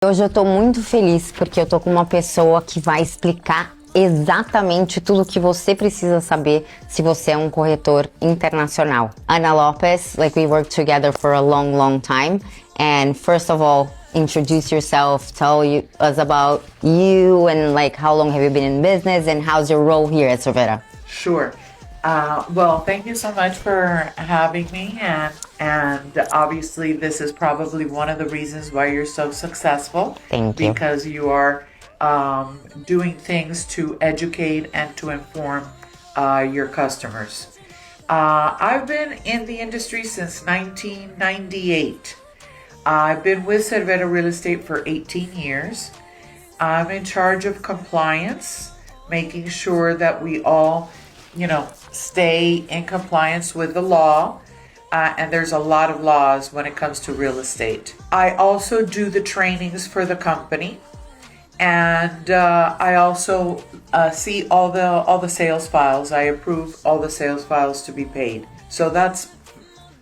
Hoje eu tô muito feliz porque eu tô com uma pessoa que vai explicar exatamente tudo o que você precisa saber se você é um corretor internacional. Ana Lopes, like we worked together for a long time. And first of all, introduce yourself, us about you and like how long have you been in business and how's your role here at Cervera? Sure. Well, thank you so much for having me, and obviously this is probably one of the reasons why you're so successful. Thank you. Because you are doing things to educate and to inform your customers. I've been in the industry since 1998. I've been with Cervera Real Estate for 18 years. I'm in charge of compliance, making sure that we all stay in compliance with the law. And there's a lot of laws when it comes to real estate. I also do the trainings for the company. And I also see all the sales files. I approve all the sales files to be paid. So that's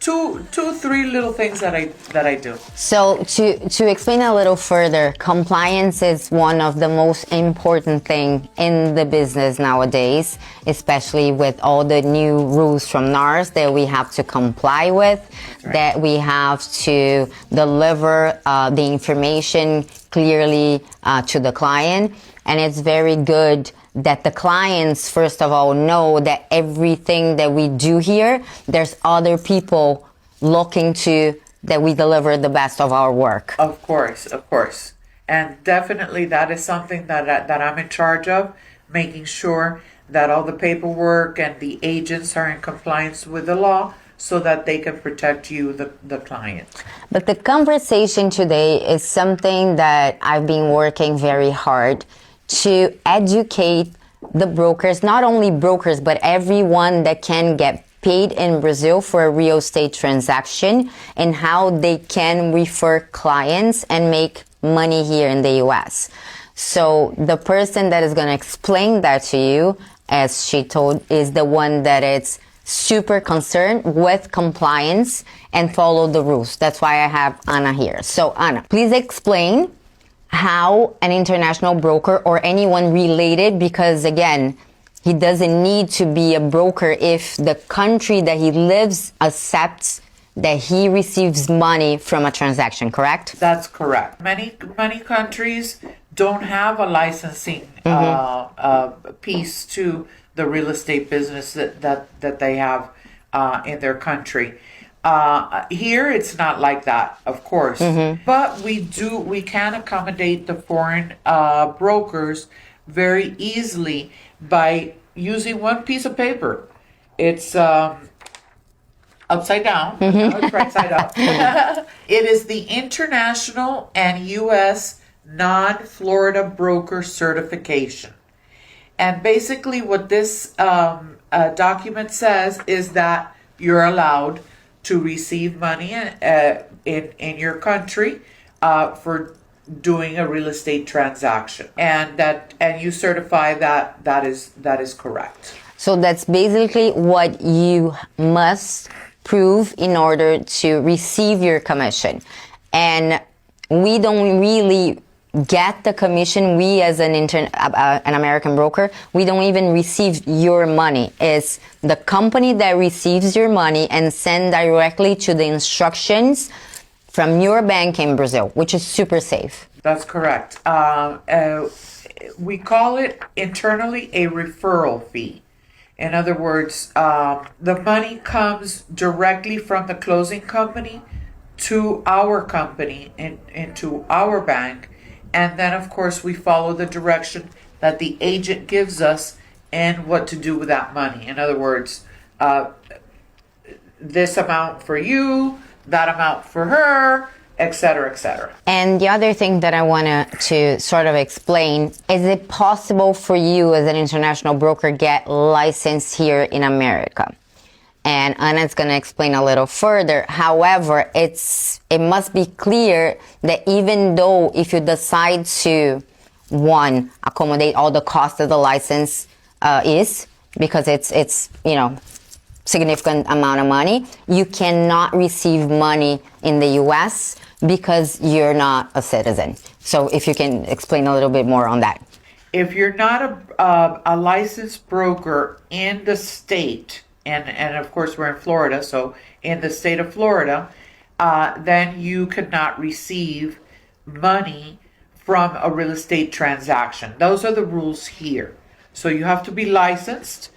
three little things that I do. So to explain a little further, compliance is one of the most important thing in the business nowadays, especially with all the new rules from NARS that we have to comply with, right, that we have to deliver the information clearly to the client. And it's very good that the clients, first of all, know that everything that we do here, there's other people looking to that we deliver the best of our work. Of course. And definitely that is something that I'm in charge of, making sure that all the paperwork and the agents are in compliance with the law so that they can protect you, the client. But the conversation today is something that I've been working very hard to educate the brokers, not only brokers, but everyone that can get paid in Brazil for a real estate transaction and how they can refer clients and make money here in the US. So the person that is going to explain that to you, as she told, is the one that is super concerned with compliance and follow the rules. That's why I have Ana here. So Ana, please explain how an international broker or anyone related, because again, he doesn't need to be a broker if the country that he lives accepts that he receives money from a transaction, correct? That's correct. Many countries don't have a licensing piece to the real estate business that they have in their country. Here it's not like that, of course, but we can accommodate the foreign brokers very easily by using one piece of paper. It's upside down. No, it's right side up. It is the International and U.S. Non-Florida Broker Certification. And basically what this document says is that you're allowed to receive money in your country for doing a real estate transaction, and you certify that is correct. So that's basically what you must prove in order to receive your commission. And we don't really get the commission. We as an American broker, we don't even receive your money. It's the company that receives your money and send directly to the instructions from your bank in Brazil, which is super safe. That's correct. We call it internally a referral fee. In other words, the money comes directly from the closing company to our company into our bank. And then, of course, we follow the direction that the agent gives us and what to do with that money. In other words, this amount for you, that amount for her, etc., etc. And the other thing that I wanted to sort of explain, is it possible for you as an international broker get licensed here in America? And Ana's going to explain a little further. However, it must be clear that even though if you decide to, one, accommodate all the cost of the license is, because it's significant amount of money, you cannot receive money in the US because you're not a citizen. So if you can explain a little bit more on that. If you're not a licensed broker in the state, and of course we're in Florida, so in the state of Florida, then you could not receive money from a real estate transaction. Those are the rules here. So you have to be licensed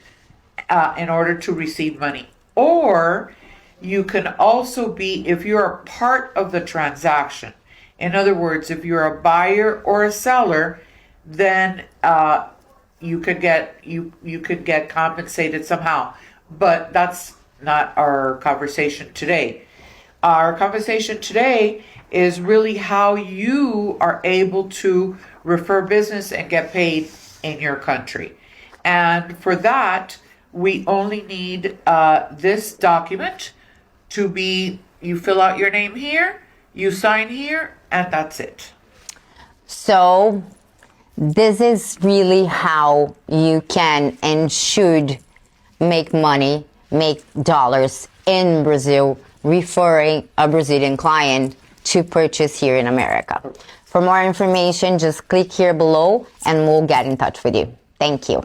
in order to receive money. Or you can also be, if you're a part of the transaction. In other words, if you're a buyer or a seller, then you could get compensated somehow. But that's not our conversation today. Our conversation today is really how you are able to refer business and get paid in your country. And for that, we only need this document to be, you fill out your name here, you sign here, and that's it. So this is really how you can and should make money, make dollars in Brazil, referring a Brazilian client to purchase here in America. For more information, just click here below and we'll get in touch with you. Thank you.